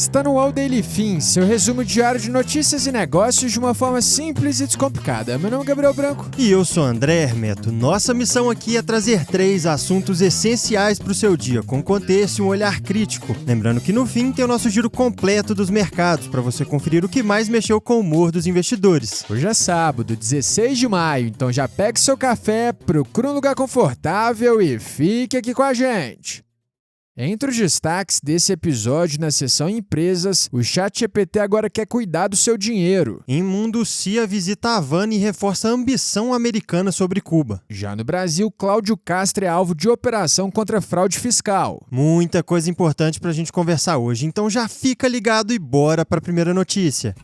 Está no UOL Daily Fin, seu resumo diário de notícias e negócios de uma forma simples e descomplicada. Meu nome é Gabriel Branco. E eu sou André Hermeto. Nossa missão aqui é trazer 3 assuntos essenciais para o seu dia, com contexto e um olhar crítico. Lembrando que no fim tem o nosso giro completo dos mercados, para você conferir o que mais mexeu com o humor dos investidores. Hoje é sábado, 16 de maio, então já pegue seu café, procure um lugar confortável e fique aqui com a gente. Entre os destaques desse episódio na seção Empresas, o ChatGPT agora quer cuidar do seu dinheiro. Em Mundo, CIA visita a Havana e reforça a ambição americana sobre Cuba. Já no Brasil, Cláudio Castro é alvo de operação contra fraude fiscal. Muita coisa importante pra gente conversar hoje, então já fica ligado e bora pra primeira notícia.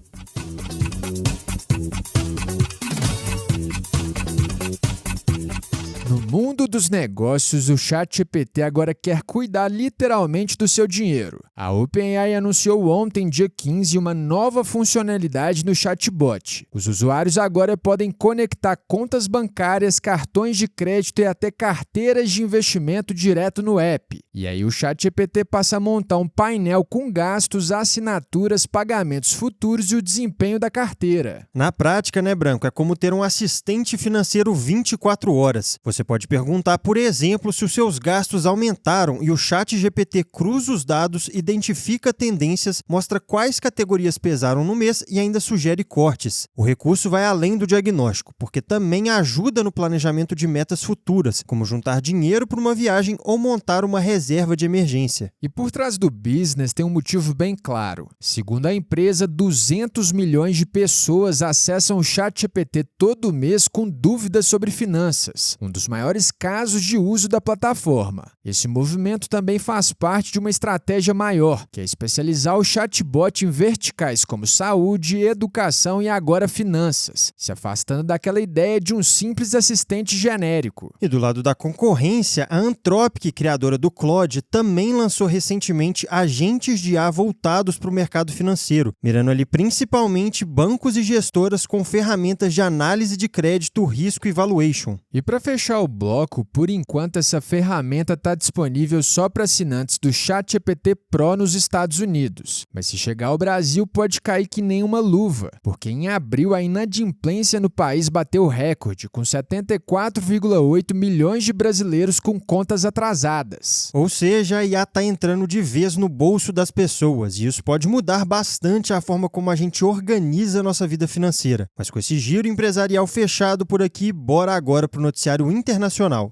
No mundo dos negócios, o ChatGPT agora quer cuidar literalmente do seu dinheiro. A OpenAI anunciou ontem, dia 15, uma nova funcionalidade no chatbot. Os usuários agora podem conectar contas bancárias, cartões de crédito e até carteiras de investimento direto no app. E aí o ChatGPT passa a montar um painel com gastos, assinaturas, pagamentos futuros e o desempenho da carteira. Na prática, Branco, é como ter um assistente financeiro 24 horas. Você pode perguntar, por exemplo, se os seus gastos aumentaram e o ChatGPT cruza os dados, identifica tendências, mostra quais categorias pesaram no mês e ainda sugere cortes. O recurso vai além do diagnóstico, porque também ajuda no planejamento de metas futuras, como juntar dinheiro para uma viagem ou montar uma reserva de emergência. E por trás do business tem um motivo bem claro. Segundo a empresa, 200 milhões de pessoas acessam o ChatGPT todo mês com dúvidas sobre finanças. Um dos maiores casos de uso da plataforma. Esse movimento também faz parte de uma estratégia maior, que é especializar o chatbot em verticais como saúde, educação e agora finanças, se afastando daquela ideia de um simples assistente genérico. E do lado da concorrência, a Anthropic, criadora do Claude, também lançou recentemente agentes de IA voltados para o mercado financeiro, mirando ali principalmente bancos e gestoras com ferramentas de análise de crédito, risco e valuation. E para fechar o bloco, por enquanto essa ferramenta está disponível só para assinantes do ChatGPT Pro nos Estados Unidos. Mas se chegar ao Brasil, pode cair que nem uma luva, porque em abril a inadimplência no país bateu recorde, com 74,8 milhões de brasileiros com contas atrasadas. Ou seja, a IA está entrando de vez no bolso das pessoas, e isso pode mudar bastante a forma como a gente organiza a nossa vida financeira. Mas com esse giro empresarial fechado por aqui, bora agora para o noticiário internacional.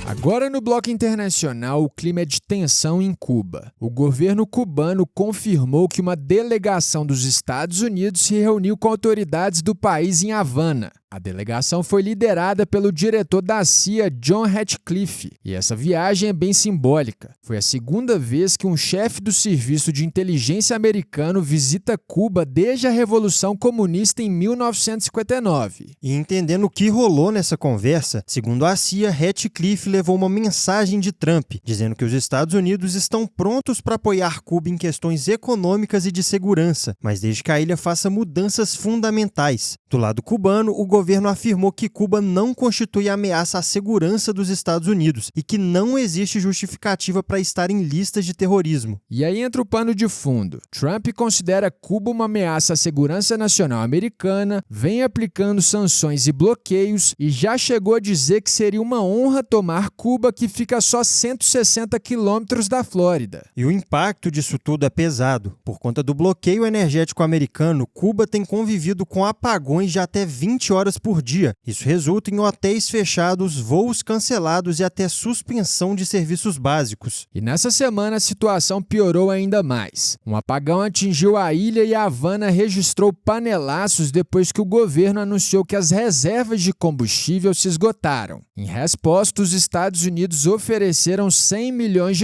Agora no bloco internacional, o clima é de tensão em Cuba. O governo cubano confirmou que uma delegação dos Estados Unidos se reuniu com autoridades do país em Havana. A delegação foi liderada pelo diretor da CIA, John Ratcliffe, e essa viagem é bem simbólica. Foi a segunda vez que um chefe do serviço de inteligência americano visita Cuba desde a Revolução Comunista em 1959. E entendendo o que rolou nessa conversa, segundo a CIA, Ratcliffe levou uma mensagem de Trump, dizendo que os Estados Unidos estão prontos para apoiar Cuba em questões econômicas e de segurança, mas desde que a ilha faça mudanças fundamentais. Do lado cubano, o governo afirmou que Cuba não constitui ameaça à segurança dos Estados Unidos e que não existe justificativa para estar em listas de terrorismo. E aí entra o pano de fundo. Trump considera Cuba uma ameaça à segurança nacional americana, vem aplicando sanções e bloqueios e já chegou a dizer que seria uma honra tomar Cuba, que fica a só 160 quilômetros da Flórida. E o impacto disso tudo é pesado. Por conta do bloqueio energético americano, Cuba tem convivido com apagões de até 20 horas por dia. Isso resulta em hotéis fechados, voos cancelados e até suspensão de serviços básicos. E nessa semana a situação piorou ainda mais. Um apagão atingiu a ilha e a Havana registrou panelaços depois que o governo anunciou que as reservas de combustível se esgotaram. Em resposta, os Estados Unidos ofereceram $100 milhões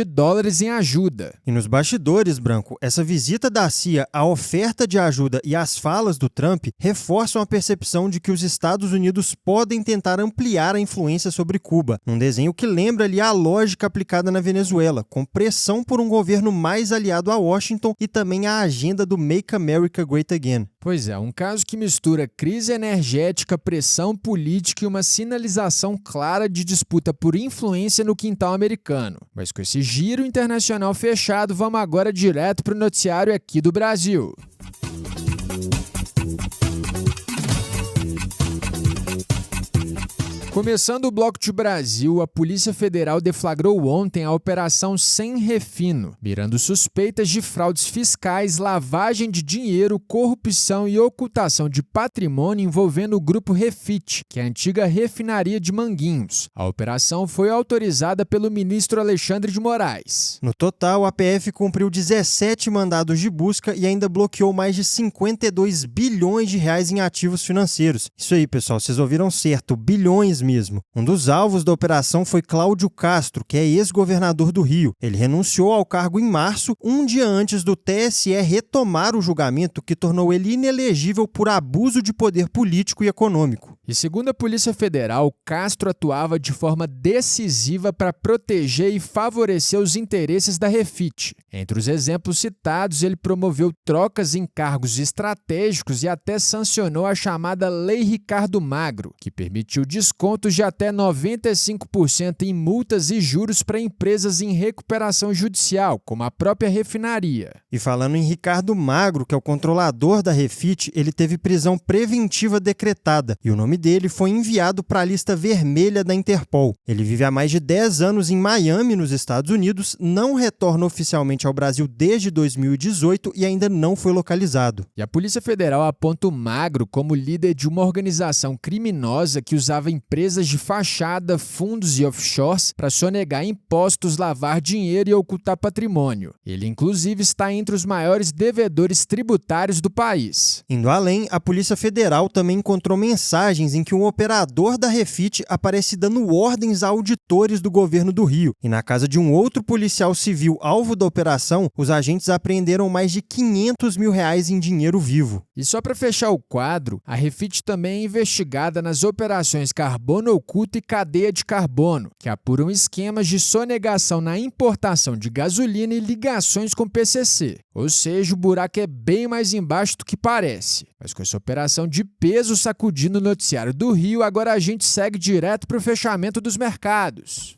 em ajuda. E nos bastidores, Branco, essa visita da CIA, a oferta de ajuda e as falas do Trump reforçam a percepção de que os Estados Unidos podem tentar ampliar a influência sobre Cuba, num desenho que lembra ali a lógica aplicada na Venezuela, com pressão por um governo mais aliado a Washington e também a agenda do Make America Great Again. Pois é, um caso que mistura crise energética, pressão política e uma sinalização clara de disputa por influência no quintal americano. Mas com esse giro internacional fechado, vamos agora direto para o noticiário aqui do Brasil. Começando o bloco de Brasil, a Polícia Federal deflagrou ontem a Operação Sem Refino, mirando suspeitas de fraudes fiscais, lavagem de dinheiro, corrupção e ocultação de patrimônio envolvendo o Grupo Refit, que é a antiga refinaria de Manguinhos. A operação foi autorizada pelo ministro Alexandre de Moraes. No total, a PF cumpriu 17 mandados de busca e ainda bloqueou mais de 52 bilhões de reais em ativos financeiros. Isso aí, pessoal, vocês ouviram certo, bilhões mesmo. Um dos alvos da operação foi Cláudio Castro, que é ex-governador do Rio. Ele renunciou ao cargo em março, um dia antes do TSE retomar o julgamento que tornou ele inelegível por abuso de poder político e econômico. E segundo a Polícia Federal, Castro atuava de forma decisiva para proteger e favorecer os interesses da Refit. Entre os exemplos citados, ele promoveu trocas em cargos estratégicos e até sancionou a chamada Lei Ricardo Magro, que permitiu descontos de até 95% em multas e juros para empresas em recuperação judicial, como a própria refinaria. E falando em Ricardo Magro, que é o controlador da Refit, ele teve prisão preventiva decretada e o nome dele foi enviado para a lista vermelha da Interpol. Ele vive há mais de 10 anos em Miami, nos Estados Unidos, não retorna oficialmente ao Brasil desde 2018 e ainda não foi localizado. E a Polícia Federal aponta o Magro como líder de uma organização criminosa que usava empresas de fachada, fundos e offshores para sonegar impostos, lavar dinheiro e ocultar patrimônio. Ele, inclusive, está entre os maiores devedores tributários do país. Indo além, a Polícia Federal também encontrou mensagens em que um operador da Refit aparece dando ordens a auditores do governo do Rio. E na casa de um outro policial civil alvo da operação, os agentes apreenderam mais de R$500 mil em dinheiro vivo. E só para fechar o quadro, a Refit também é investigada nas operações Carbono Oculto e Cadeia de Carbono, que apuram esquemas de sonegação na importação de gasolina e ligações com PCC. Ou seja, o buraco é bem mais embaixo do que parece. Mas com essa operação de peso sacudindo o noticiário do Rio, agora a gente segue direto para o fechamento dos mercados.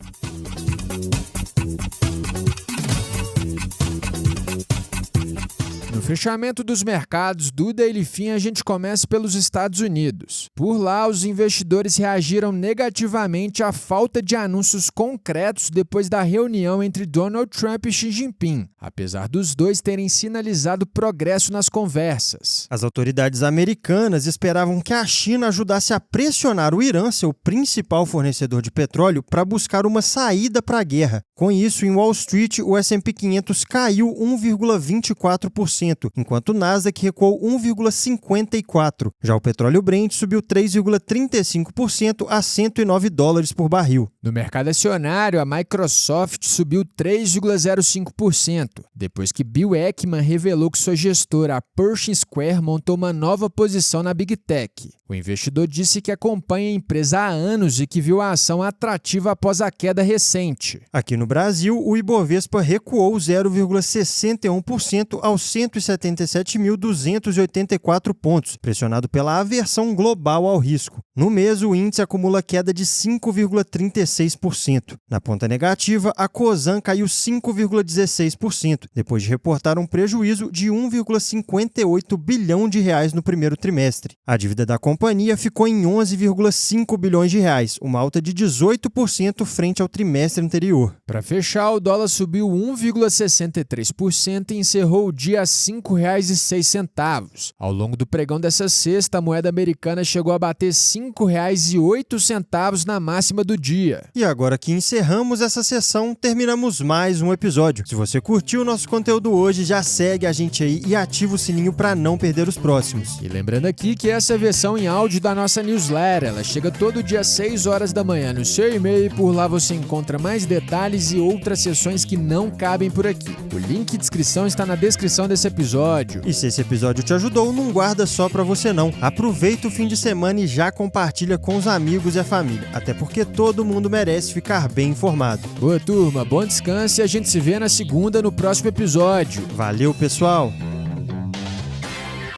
No fechamento dos mercados do Daily Fin, a gente começa pelos Estados Unidos. Por lá, os investidores reagiram negativamente à falta de anúncios concretos depois da reunião entre Donald Trump e Xi Jinping, apesar dos dois terem sinalizado progresso nas conversas. As autoridades americanas esperavam que a China ajudasse a pressionar o Irã, seu principal fornecedor de petróleo, para buscar uma saída para a guerra. Com isso, em Wall Street, o S&P 500 caiu 1,24%. Enquanto o Nasdaq recuou 1,54%. Já o petróleo Brent subiu 3,35% a $109 por barril. No mercado acionário, a Microsoft subiu 3,05%, depois que Bill Ackman revelou que sua gestora, a Pershing Square, montou uma nova posição na Big Tech. O investidor disse que acompanha a empresa há anos e que viu a ação atrativa após a queda recente. Aqui no Brasil, o Ibovespa recuou 0,61% aos 177.284 pontos, pressionado pela aversão global ao risco. No mês, o índice acumula queda de 5,36%. Na ponta negativa, a Cosan caiu 5,16%, depois de reportar um prejuízo de 1,58 bilhão de reais no primeiro trimestre. A dívida da companhia ficou em 11,5 bilhões de reais, uma alta de 18% frente ao trimestre anterior. Para fechar, o dólar subiu 1,63% e encerrou o dia a R$ 5,06. Ao longo do pregão dessa sexta, a moeda americana chegou a bater R$ 5,08 na máxima do dia. E agora que encerramos essa sessão, terminamos mais um episódio. Se você curtiu o nosso nosso conteúdo hoje, já segue a gente aí e ativa o sininho para não perder os próximos. E lembrando aqui que essa é a versão em áudio da nossa newsletter, ela chega todo dia às 6 horas da manhã no seu e-mail e por lá você encontra mais detalhes e outras sessões que não cabem por aqui. O link e descrição está na descrição desse episódio. E se esse episódio te ajudou, não guarda só pra você não. Aproveita o fim de semana e já compartilha com os amigos e a família, até porque todo mundo merece ficar bem informado. Boa turma, bom descanso e a gente se vê na segunda no próximo episódio. Valeu, pessoal!